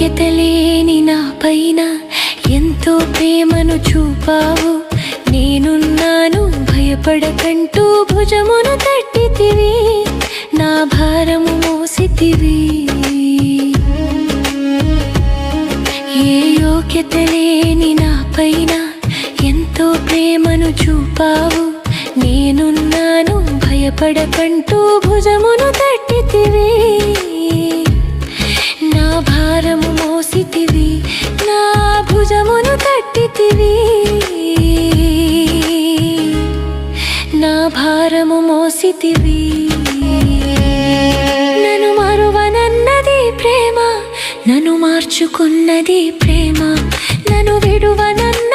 యోగ్యత లేని నా పైన ఎంతో ప్రేమను చూపావు. నేనున్నాను భయపడకంటూ భుజమును తట్టితివి, నా భారము మోసితివి. ఏ యోగ్యత లేని నా పైన ఎంతో ప్రేమను చూపావు. నేనున్నాను భయపడకంటూ భుజమును తట్టితివి, నా భారము మోసితివి, నా భుజమును తట్టితివి, నా భారము మోసితివి. నన్ను మరువనన్నది ప్రేమ, నన్ను మార్చుకున్నది ప్రేమ. నన్ను విడువనన్న